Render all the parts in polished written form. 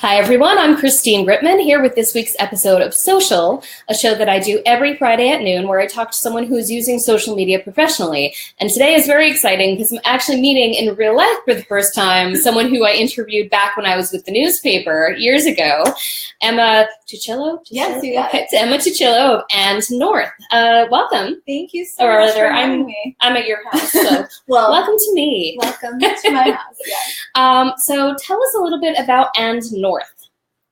Hi, everyone. I'm Christine Rittman here with this week's episode of Social, a show that I do every Friday at noon where I talk to someone who is using social media professionally. And today is very exciting because I'm actually meeting in real life for the first time someone who I interviewed back when I was with the newspaper years ago, Emma Tuccillo. Yes, you got it. It's Emma Tuccillo of And North. Welcome. Thank you so much for having me. I'm at your house, so Well, welcome to me. Welcome to my house. Yes. So tell us a little bit about And North.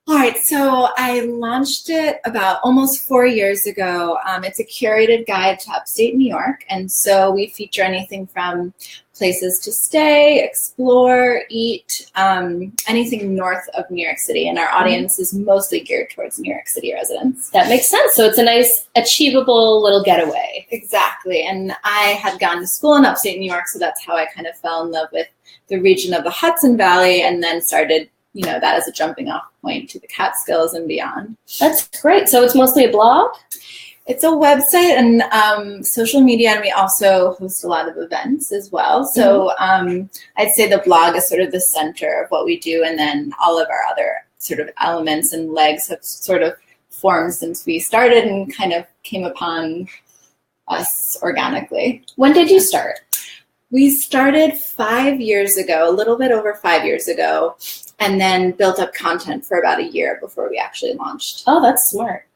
All right, so I launched it about almost 4 years ago. It's a curated guide to upstate New York, and so we feature anything from places to stay, explore, eat, anything north of New York City, and our audience is mostly geared towards New York City residents. That makes sense. So it's a nice, achievable little getaway. Exactly, and I had gone to school in upstate New York, so that's how I kind of fell in love with the region of the Hudson Valley, and then started that as a jumping off point to the Catskills and beyond. That's great. So it's mostly a blog? It's a website and social media, and we also host a lot of events as well. So I'd say the blog is sort of the center of what we do, and then all of our other sort of elements and legs have sort of formed since we started and kind of came upon us organically. When did you start? We started 5 years ago, a little bit over 5 years ago, and then built up content for about a year before we actually launched. Oh, that's smart.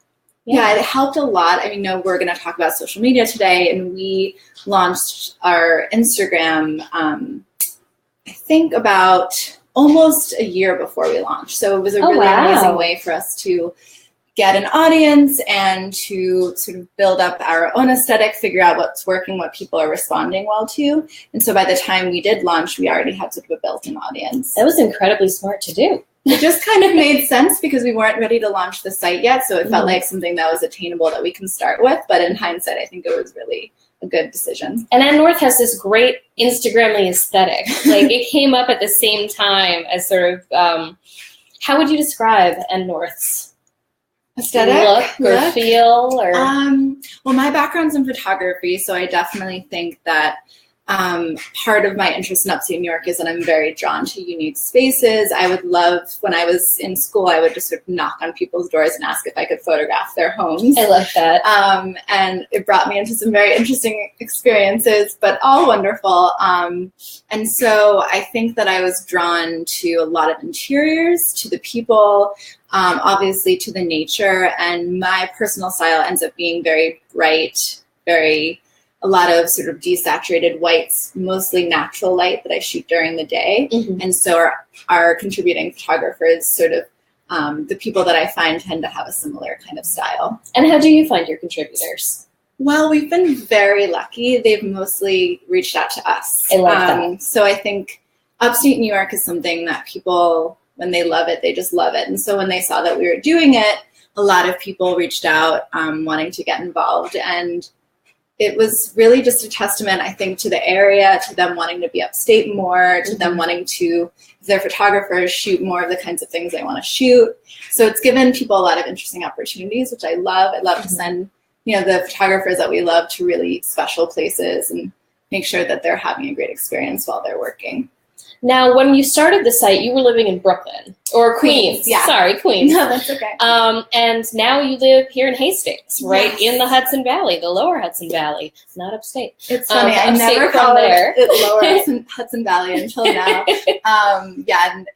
Yeah, it helped a lot. I mean, we're going to talk about social media today, and we launched our Instagram, I think about almost a year before we launched. So it was a really amazing way for us to get an audience and to sort of build up our own aesthetic, figure out what's working, what people are responding well to. And so by the time we did launch, we already had sort of a built-in audience. That was incredibly smart to do. It just kind of made sense because we weren't ready to launch the site yet. So it felt like something that was attainable that we can start with. But in hindsight, I think it was really a good decision. And And North has this great Instagram-y aesthetic. Like it came up at the same time as sort of, how would you describe And North's aesthetic look or feel? Or well, my background's in photography, so I definitely think that part of my interest in upstate New York is that I'm very drawn to unique spaces. I would love, when I was in school, I would just sort of knock on people's doors and ask if I could photograph their homes. I love that. And it brought me into some very interesting experiences, but all wonderful. And so I think that I was drawn to a lot of interiors, to the people, obviously to the nature, and my personal style ends up being very bright, a lot of sort of desaturated whites, mostly natural light that I shoot during the day. And so our contributing photographers sort of, the people that I find tend to have a similar kind of style. And how do you find your contributors? Well, we've been very lucky. They've mostly reached out to us. I love that. So I think upstate New York is something that people, when they love it, they just love it. And so when they saw that we were doing it, a lot of people reached out wanting to get involved. And it was really just a testament, I think, to the area, to them wanting to be upstate more, to them wanting to, if they're photographers, shoot more of the kinds of things they want to shoot. So it's given people a lot of interesting opportunities, which I love. I love to send, the photographers that we love to really special places and make sure that they're having a great experience while they're working. Now, when you started the site, you were living in Brooklyn or Queens. Yeah. Sorry, Queens. No, that's okay. And now you live here in Hastings, right? Yes. In the Hudson Valley, the lower Hudson Valley, not upstate. It's funny. I never called it lower Hudson Valley until now. And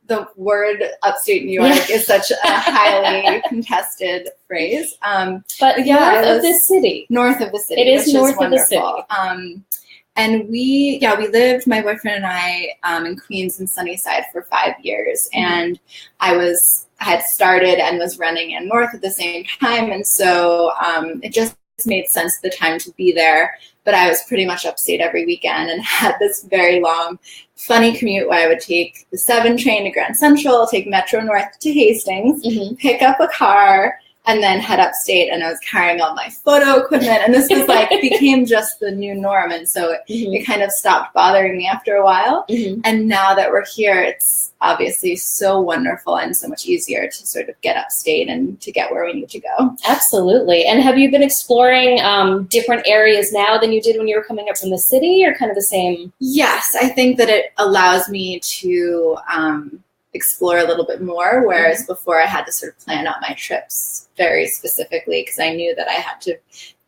the word upstate New York is such a highly contested phrase. But north of the city. North of the city. It is north of the city. And we lived, my boyfriend and I, in Queens and Sunnyside for 5 years. And I had started and was running in North at the same time. And so it just made sense at the time to be there. But I was pretty much upstate every weekend and had this very long, funny commute where I would take the 7 train to Grand Central, take Metro North to Hastings, pick up a car, and then head upstate, and I was carrying all my photo equipment, and this was became just the new norm, and so it kind of stopped bothering me after a while. And now that we're here, it's obviously so wonderful and so much easier to sort of get upstate and to get where we need to go. Absolutely. And have you been exploring different areas now than you did when you were coming up from the city, or kind of the same? Yes, I think that it allows me to explore a little bit more, whereas before I had to sort of plan out my trips very specifically because I knew that I had to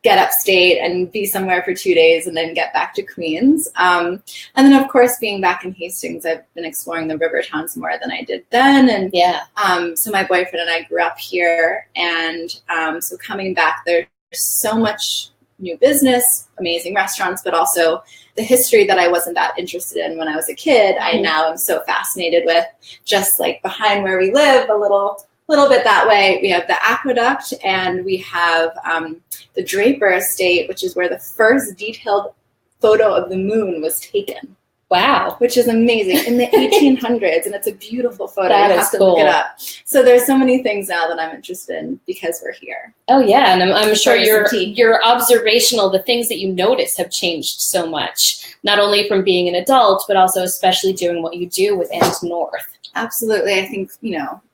get upstate and be somewhere for 2 days and then get back to Queens. And then, of course, being back in Hastings, I've been exploring the river towns more than I did then. And so my boyfriend and I grew up here. And so coming back, there's so much new business, amazing restaurants, but also the history that I wasn't that interested in when I was a kid, I now am so fascinated with. Just like behind where we live, a little bit that way, we have the aqueduct, and we have the Draper Estate, which is where the first detailed photo of the moon was taken. Wow. Which is amazing, in the 1800s, and it's a beautiful photo. That you is have to cool. look it up. So there's so many things now that I'm interested in because we're here. Oh yeah, and I'm sure There's your observational, the things that you notice have changed so much, not only from being an adult, but also especially doing what you do with And North. Absolutely. I think,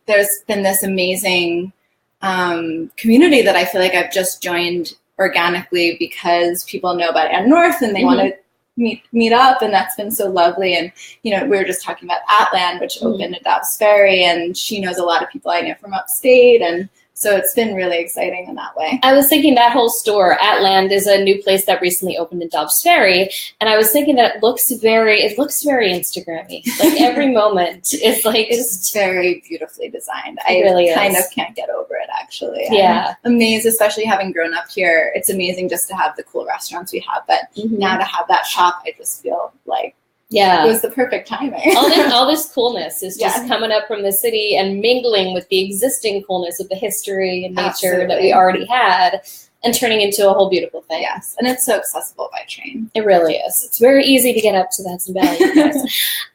there's been this amazing community that I feel like I've just joined organically because people know about And North and they want to meet up, and that's been so lovely. And we were just talking about Atland, which opened at Dobbs Ferry, and she knows a lot of people I know from upstate, and so it's been really exciting in that way. I was thinking that whole store, Atland, is a new place that recently opened in Dobbs Ferry, and I was thinking that it looks very Instagram-y. Like every moment, it's very beautifully designed. I really kind of can't get over it, actually. Yeah. I'm amazed, especially having grown up here. It's amazing just to have the cool restaurants we have, but now to have that shop, I just feel like it was the perfect timing. all this coolness is just coming up from the city and mingling with the existing coolness of the history and nature that we already had and turning into a whole beautiful thing. Yes, and it's so accessible by train. It really is. It's very easy to get up to the Hudson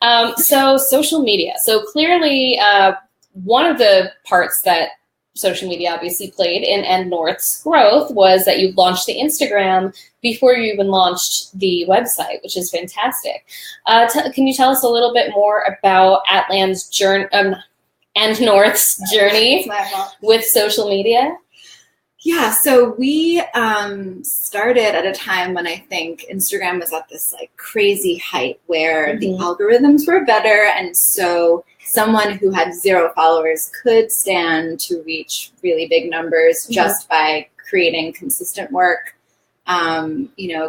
Valley. So social media. So clearly one of the parts that social media obviously played in And North's growth was that you launched the Instagram before you even launched the website, which is fantastic. Can you tell us a little bit more about Atland's journey, And North's journey with social media? Yeah, so we started at a time when I think Instagram was at this like crazy height where the algorithms were better, and so someone who had 0 followers could stand to reach really big numbers just by creating consistent work,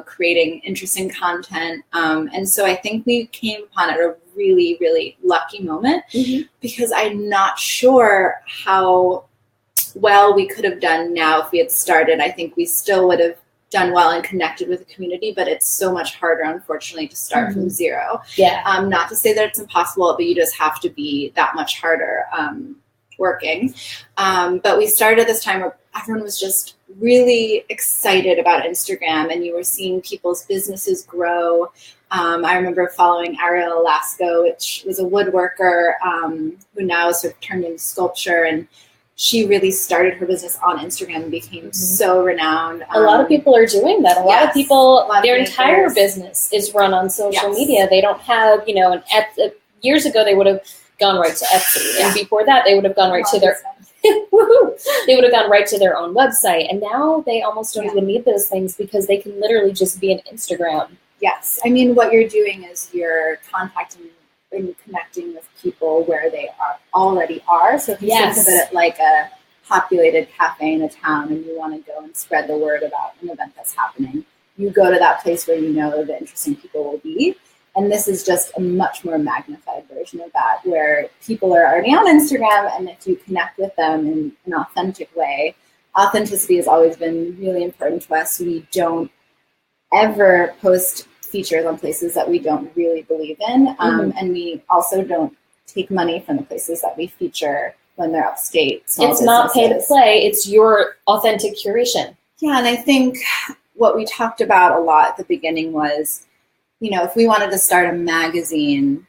creating interesting content. And so I think we came upon it at a really, really lucky moment because I'm not sure how well we could have done now if we had started. I think we still would have done well and connected with the community, but it's so much harder, unfortunately, to start from zero. Yeah. Not to say that it's impossible, but you just have to be that much harder working. But we started this time where everyone was just really excited about Instagram, and you were seeing people's businesses grow. I remember following Ariel Alaska, which was a woodworker who now has sort of turned into sculpture, and she really started her business on Instagram and became so renowned. A lot of people are doing that. A lot of people, their entire business is run on social media. They don't have, years ago they would have gone right to Etsy, and before that they would have gone right to their they would have gone right to their own website, and now they almost don't even need those things because they can literally just be an Instagram. Yes, I mean, what you're doing is you're contacting and connecting with people where they already are. So if you think of it like a populated cafe in a town and you want to go and spread the word about an event that's happening, you go to that place where you know the interesting people will be. And this is just a much more magnified version of that, where people are already on Instagram, and if you connect with them in an authentic way, authenticity has always been really important to us. We don't ever post features on places that we don't really believe in. And we also don't take money from the places that we feature when they're upstate. It's not pay to play. It's your authentic curation. Yeah, and I think what we talked about a lot at the beginning was, if we wanted to start a magazine,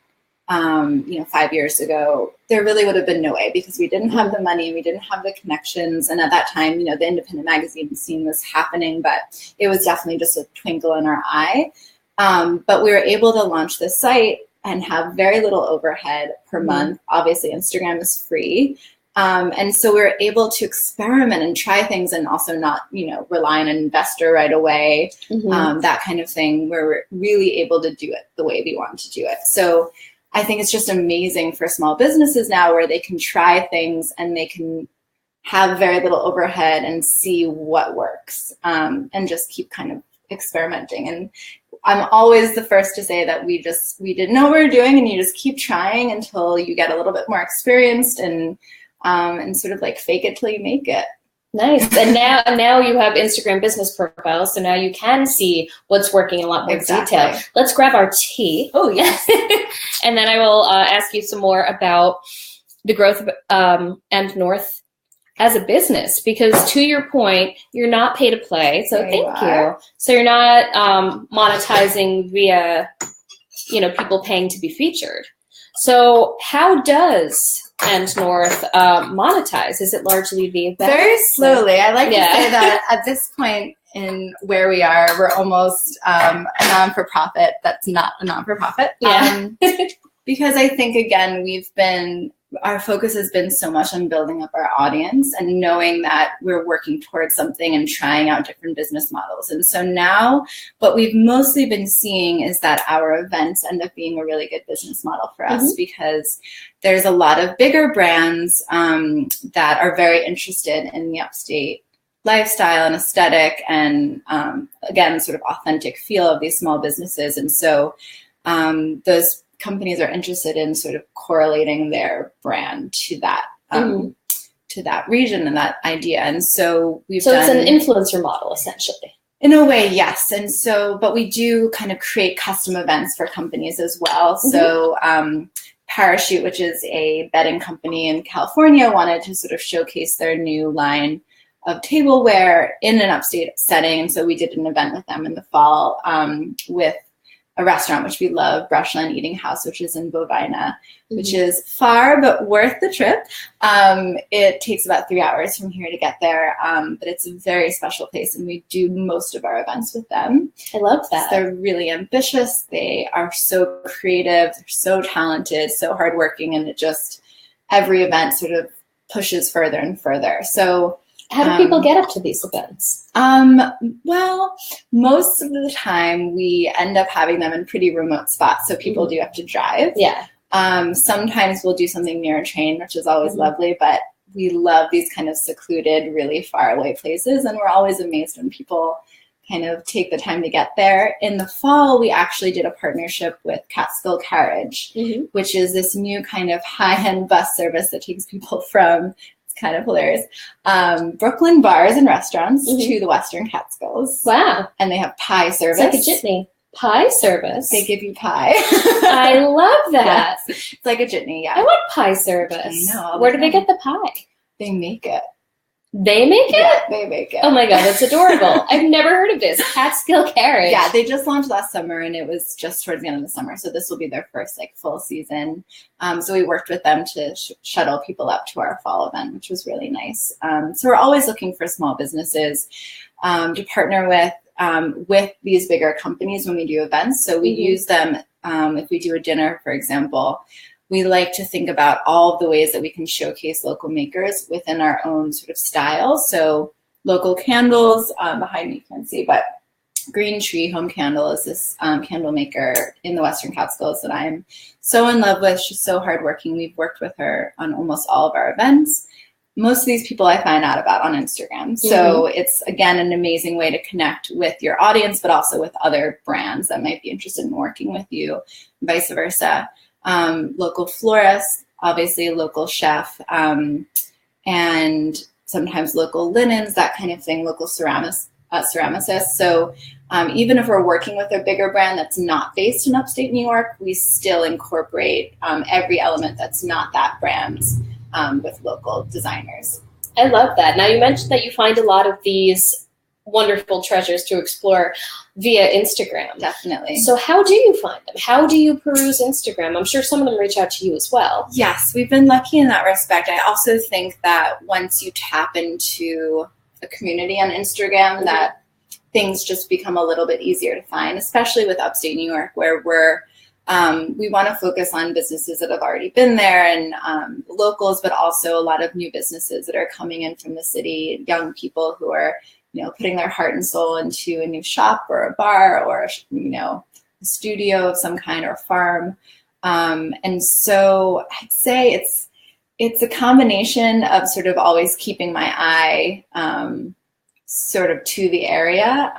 5 years ago, there really would have been no way because we didn't have the money, we didn't have the connections. And at that time, the independent magazine scene was happening, but it was definitely just a twinkle in our eye. But we were able to launch this site and have very little overhead per month. Obviously, Instagram is free. And so we were able to experiment and try things and also not, rely on an investor right away, that kind of thing, where we're really able to do it the way we want to do it. So I think it's just amazing for small businesses now where they can try things and they can have very little overhead and see what works, and just keep kind of experimenting. And I'm always the first to say that we didn't know what we were doing, and you just keep trying until you get a little bit more experienced, and sort of like fake it till you make it. Nice. And now you have Instagram business profiles, so now you can see what's working in a lot more detail. Let's grab our tea. Oh, yes. And then I will ask you some more about the growth of And North as a business, because to your point, you're not pay to play. So thank you. So you're not monetizing via, people paying to be featured. So how does And North monetize? Is it largely via events? Very slowly. I like to say that at this point in where we are, we're almost a non-for-profit that's not a non-for-profit. Yeah. Because I think, again, our focus has been so much on building up our audience and knowing that we're working towards something and trying out different business models. And so now what we've mostly been seeing is that our events end up being a really good business model for us, because there's a lot of bigger brands that are very interested in the upstate lifestyle and aesthetic and, again, sort of authentic feel of these small businesses. And so those companies are interested in sort of correlating their brand to that region and that idea. And so it's an influencer model, essentially. In a way, yes. And so, but we do kind of create custom events for companies as well. So Parachute, which is a bedding company in California, wanted to sort of showcase their new line of tableware in an upstate setting. And so we did an event with them in the fall with a restaurant which we love, Brushland Eating House, which is in Bovina, which is far but worth the trip. It takes about 3 hours from here to get there, but it's a very special place, and we do most of our events with them. I love that. So they're really ambitious. They are so creative. They're so talented, so hardworking, and every event sort of pushes further and further. So how do people get up to these events? Well, most of the time we end up having them in pretty remote spots, so people do have to drive. Yeah. Sometimes we'll do something near a train, which is always lovely, but we love these kind of secluded, really far away places, and we're always amazed when people kind of take the time to get there. In the fall, we actually did a partnership with Catskill Carriage, which is this new kind of high-end bus service that takes people from, kind of hilarious, Brooklyn bars and restaurants to the Western Catskills. Wow. And they have pie service. It's like a jitney. Pie service. They give you pie. I love that. Yes. It's like a jitney, yeah. I want pie service. I know. Where do they get the pie? They make it. They make it? Yeah, they make it. Oh my God, that's adorable. I've never heard of this. Catskill Carriage. Yeah, they just launched last summer, and it was just towards the end of the summer. So this will be their first full season. So we worked with them to shuttle people up to our fall event, which was really nice. So we're always looking for small businesses to partner with these bigger companies when we do events. So we use them if we do a dinner, for example. We like to think about all of the ways that we can showcase local makers within our own sort of style. So local candles, behind me you can't see, but Green Tree Home Candle is this candle maker in the Western Catskills that I'm so in love with. She's so hardworking. We've worked with her on almost all of our events. Most of these people I find out about on Instagram. So it's, again, an amazing way to connect with your audience, but also with other brands that might be interested in working with you, and vice versa. Local florist, obviously a local chef, and sometimes local linens, that kind of thing, local ceramicists. So even if we're working with a bigger brand that's not based in upstate New York, we still incorporate every element that's not that brand's with local designers. I love that. Now, you mentioned that you find a lot of these wonderful treasures to explore via Instagram. Definitely. So how do you find them? How do you peruse Instagram? I'm sure some of them reach out to you as well. Yes, we've been lucky in that respect. I also think that once you tap into a community on Instagram, that things just become a little bit easier to find, especially with upstate New York, where we want to focus on businesses that have already been there and locals, but also a lot of new businesses that are coming in from the city, young people who are putting their heart and soul into a new shop or a bar or a studio of some kind or farm. And so I'd say it's a combination of sort of always keeping my eye sort of to the area,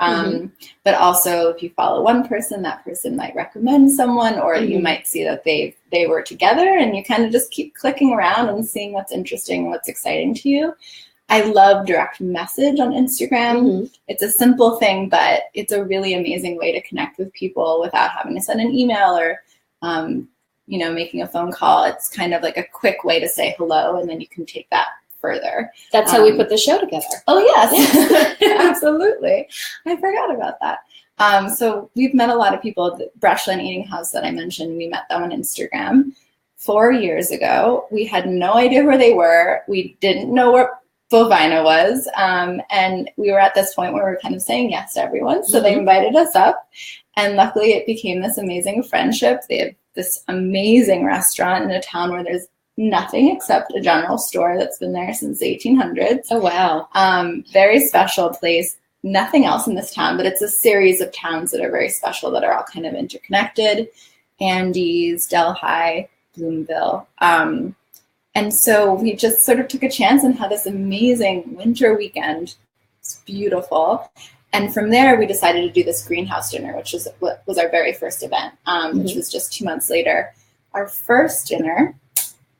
but also if you follow one person, that person might recommend someone, or you might see that they were together, and you kind of just keep clicking around and seeing what's interesting and what's exciting to you. I love direct message on Instagram. It's a simple thing, but it's a really amazing way to connect with people without having to send an email or making a phone call. It's kind of like a quick way to say hello, and then you can take that further. That's how we put the show together. Oh, yes. Absolutely. I forgot about that. So we've met a lot of people at the Brushland Eating House that I mentioned. We met them on Instagram 4 years ago. We had no idea where they were. We didn't know where Bovina was. And we were at this point where we were kind of saying yes to everyone. So they invited us up. And luckily it became this amazing friendship. They have this amazing restaurant in a town where there's nothing except a general store that's been there since the 1800s. Oh, wow. Very special place. Nothing else in this town, but it's a series of towns that are very special that are all kind of interconnected. Andes, Delhi, Bloomville. And so we just sort of took a chance and had this amazing winter weekend. It's beautiful. And from there, we decided to do this greenhouse dinner, which was our very first event, which was just 2 months later. Our first dinner,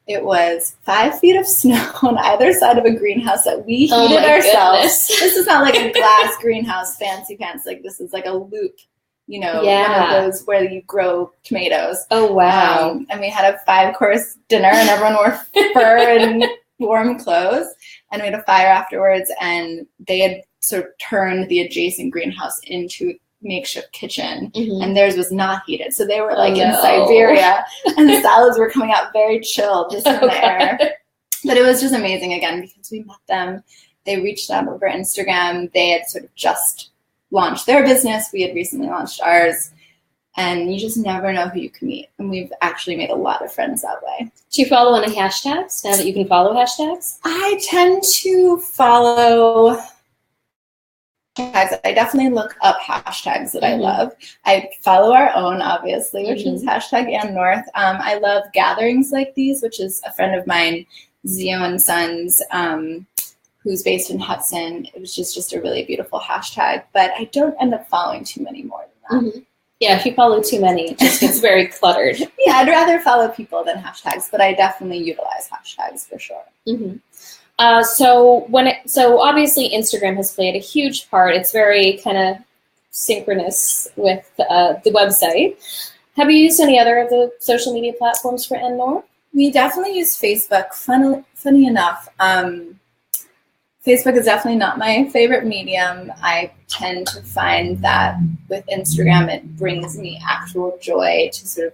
it was 5 feet of snow on either side of a greenhouse that we heated ourselves. Goodness. This is not like a glass greenhouse, fancy pants. Like this is like a loop, one of those where you grow tomatoes. Oh, wow. And we had a 5-course dinner, and everyone wore fur and warm clothes. And we had a fire afterwards, and they had sort of turned the adjacent greenhouse into a makeshift kitchen, and theirs was not heated. So they were like in Siberia, and the salads were coming out very chilled just in the air. But it was just amazing, again, because we met them. They reached out over Instagram. They had sort of just launched their business. We had recently launched ours. And you just never know who you can meet. And we've actually made a lot of friends that way. Do you follow any hashtags now that you can follow hashtags? I tend to follow hashtags. I definitely look up hashtags that I love. I follow our own, obviously, which is hashtag Ann North. I love gatherings like these, which is a friend of mine, Zio and Sons, who's based in Hudson. It was just a really beautiful hashtag. But I don't end up following too many more than that. Yeah, if you follow too many, it just gets very cluttered. Yeah, I'd rather follow people than hashtags, but I definitely utilize hashtags for sure. So obviously Instagram has played a huge part. It's very kind of synchronous with the website. Have you used any other of the social media platforms for Ann North? We definitely use Facebook. Funny enough, Facebook is definitely not my favorite medium. I tend to find that with Instagram, it brings me actual joy to sort of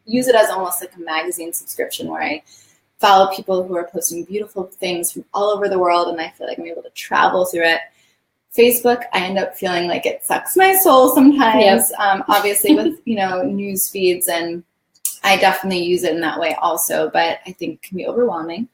use it as almost like a magazine subscription where I follow people who are posting beautiful things from all over the world, and I feel like I'm able to travel through it. Facebook, I end up feeling like it sucks my soul sometimes, obviously with, news feeds, and I definitely use it in that way also, but I think it can be overwhelming.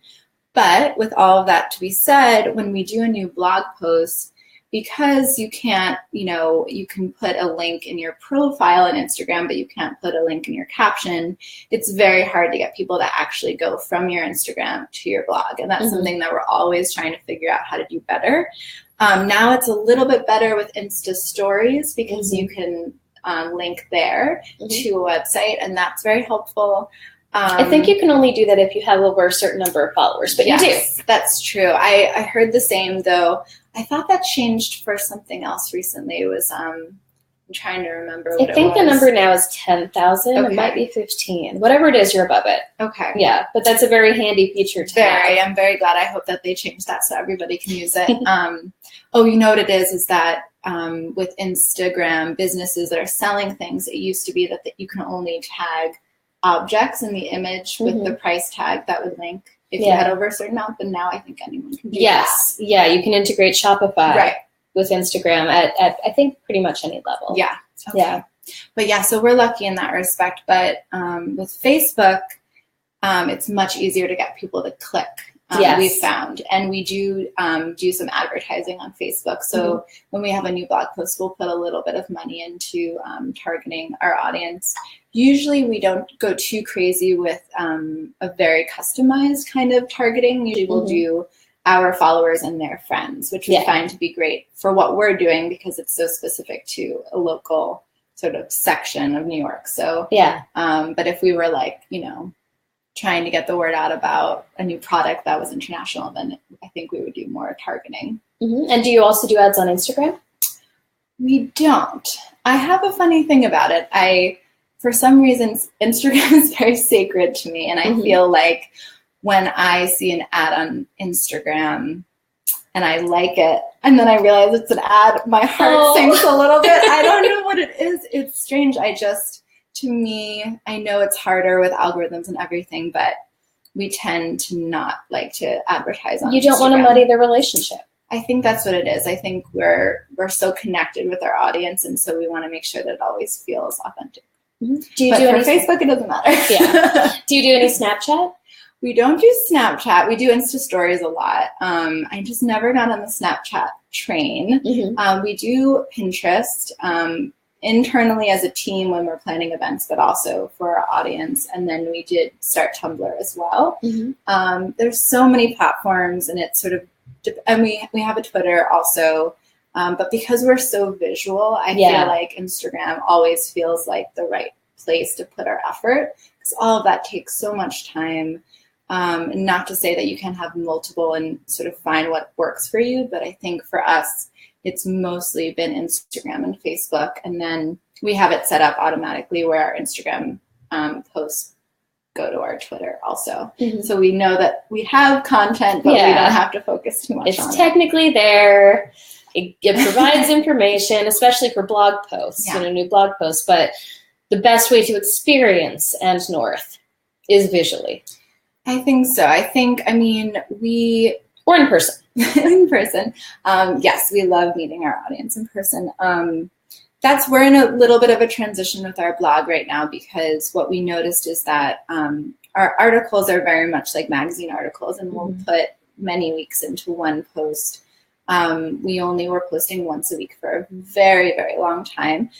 But with all of that to be said, when we do a new blog post, because you can't, you can put a link in your profile on Instagram, but you can't put a link in your caption, it's very hard to get people to actually go from your Instagram to your blog. And that's something that we're always trying to figure out how to do better. Now it's a little bit better with Insta Stories because you can link there to a website, and that's very helpful. I think you can only do that if you have over a certain number of followers, but you do. That's true. I heard the same, though. I thought that changed for something else recently. It was, I'm trying to remember what it was. I think the number now is 10,000. Okay. It might be 15. Whatever it is, you're above it. Okay. Yeah, but that's a very handy feature to have. I'm very glad. I hope that they change that so everybody can use it. You know what it is that with Instagram, businesses that are selling things, it used to be that you can only tag objects in the image with the price tag that would link if you had over a certain amount, but now I think anyone can do that. Yeah, you can integrate Shopify with Instagram at I think pretty much any level. Yeah. Okay. Yeah. But so we're lucky in that respect. But with Facebook, it's much easier to get people to click. We've found, and we do some advertising on Facebook. So when we have a new blog post, we'll put a little bit of money into targeting our audience Usually we don't go too crazy with a very customized kind of targeting. Usually we'll do our followers and their friends, which we find to be great for what we're doing because it's so specific to a local sort of section of New York. So but if we were like, you know, trying to get the word out about a new product that was international, then I think we would do more targeting. And do you also do ads on Instagram? We don't. I have a funny thing about it. For some reason, Instagram is very sacred to me. And I feel like when I see an ad on Instagram and I like it, and then I realize it's an ad, my heart sinks a little bit. I don't know what it is. It's strange. To me, I know it's harder with algorithms and everything, but we tend to not like to advertise on Instagram. You don't want to muddy the relationship. I think that's what it is. I think we're so connected with our audience, and so we want to make sure that it always feels authentic. Do you do any Facebook? It doesn't matter. Do you do any Snapchat? We don't do Snapchat. We do Insta stories a lot. I just never got on the Snapchat train. We do Pinterest internally as a team when we're planning events, but also for our audience. And then we did start Tumblr as well. There's so many platforms, and it's sort of, and we have a Twitter also. But because we're so visual, I feel like Instagram always feels like the right place to put our effort, because all of that takes so much time. And not to say that you can have multiple and sort of find what works for you, but I think for us, it's mostly been Instagram and Facebook. And then we have it set up automatically where our Instagram posts go to our Twitter also. So we know that we have content, but we don't have to focus too much on it. It's technically there. It provides information, especially for blog posts, new blog posts. But the best way to experience And North is visually. I think so. Or in person. In person. Yes, we love meeting our audience in person. We're in a little bit of a transition with our blog right now, because what we noticed is that our articles are very much like magazine articles, and we'll put many weeks into one post. We only were posting once a week for a very, very long time,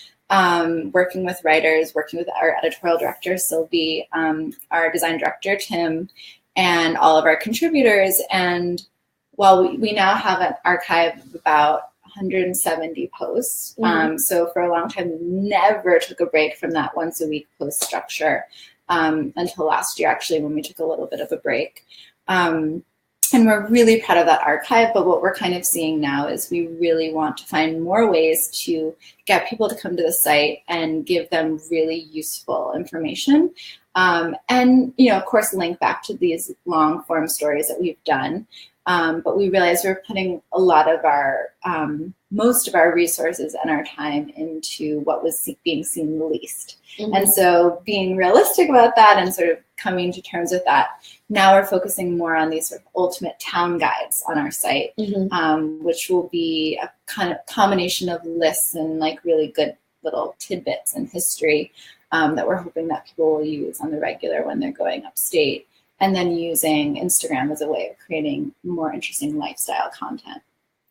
working with writers, working with our editorial director, Sylvie, our design director, Tim, and all of our contributors. And while we now have an archive of about 170 posts, so for a long time, we never took a break from that once a week post structure until last year, actually, when we took a little bit of a break. And we're really proud of that archive, but what we're kind of seeing now is we really want to find more ways to get people to come to the site and give them really useful information. And, of course, link back to these long form stories that we've done. But we realized we're putting a lot of our, most of our resources and our time into what was being seen the least. And so being realistic about that and sort of coming to terms with that, now we're focusing more on these sort of ultimate town guides on our site, which will be a kind of combination of lists and like really good little tidbits and history that we're hoping that people will use on the regular when they're going upstate, and then using Instagram as a way of creating more interesting lifestyle content.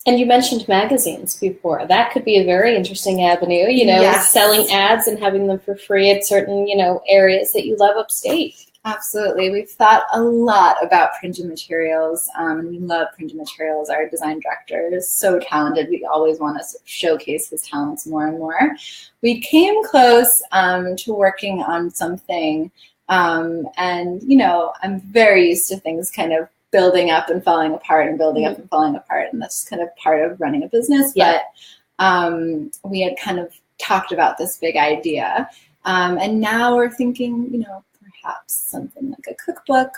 And you mentioned magazines before. That could be a very interesting avenue, selling ads and having them for free at certain, areas that you love upstate. Absolutely. We've thought a lot about printed materials, and we love printed materials. Our design director is so talented. We always want to showcase his talents more and more. We came close to working on something, and, I'm very used to things kind of building up and falling apart and building up and falling apart, and that's kind of part of running a business. But we had kind of talked about this big idea, and now we're thinking, perhaps something like a cookbook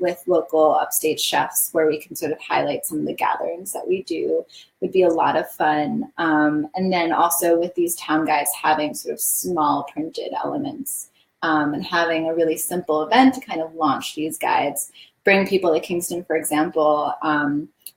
with local upstate chefs where we can sort of highlight some of the gatherings that we do would be a lot of fun. And then also with these town guides having sort of small printed elements and having a really simple event to kind of launch these guides, bring people to Kingston, for example.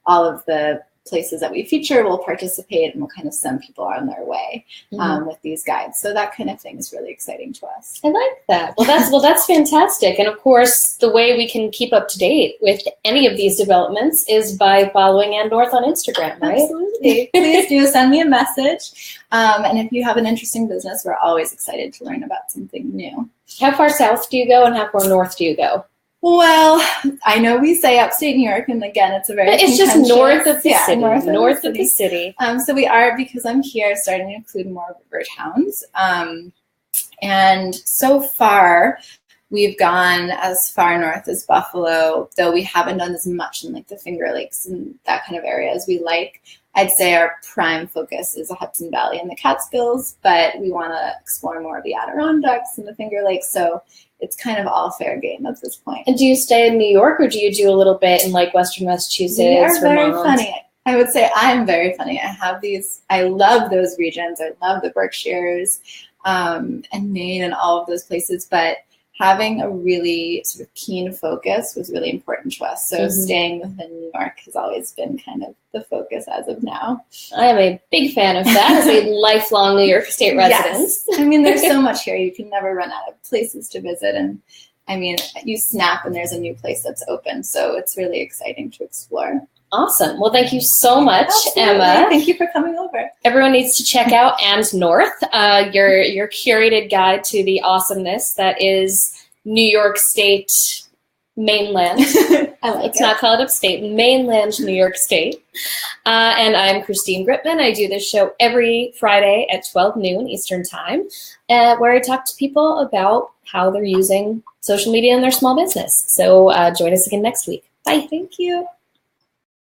All of the places that we feature will participate, and we'll kind of send people on their way with these guides. So that kind of thing is really exciting to us. I like that. Well, that's fantastic. And of course, the way we can keep up to date with any of these developments is by following Ann North on Instagram, right? Absolutely. Please do send me a message. And if you have an interesting business, we're always excited to learn about something new. How far south do you go and how far north do you go? Well, I know we say upstate New York, and again, it's a very it's just north of the city. North of the city. So we are, because I'm here, starting to include more river towns. And so far, we've gone as far north as Buffalo, though we haven't done as much in like the Finger Lakes and that kind of area as we like. I'd say our prime focus is the Hudson Valley and the Catskills, but we want to explore more of the Adirondacks and the Finger Lakes. So it's kind of all fair game at this point. And do you stay in New York, or do you do a little bit in like Western Massachusetts? We are very funny. I would say I'm very funny. I love those regions. I love the Berkshires and Maine and all of those places, but having a really sort of keen focus was really important to us. So staying within New York has always been kind of the focus as of now. I am a big fan of that as a lifelong New York State resident. Yes. I mean, there's so much here. You can never run out of places to visit. And I mean, you snap and there's a new place that's open. So it's really exciting to explore. Awesome. Well, thank you so much, Absolutely. Emma. Thank you for coming over. Everyone needs to check out Ann North, your curated guide to the awesomeness that is New York State mainland. Let's not call it upstate, mainland New York State. And I'm Christine Gritman. I do this show every Friday at 12 noon Eastern Time, where I talk to people about how they're using social media in their small business. So join us again next week. Bye. Thank you.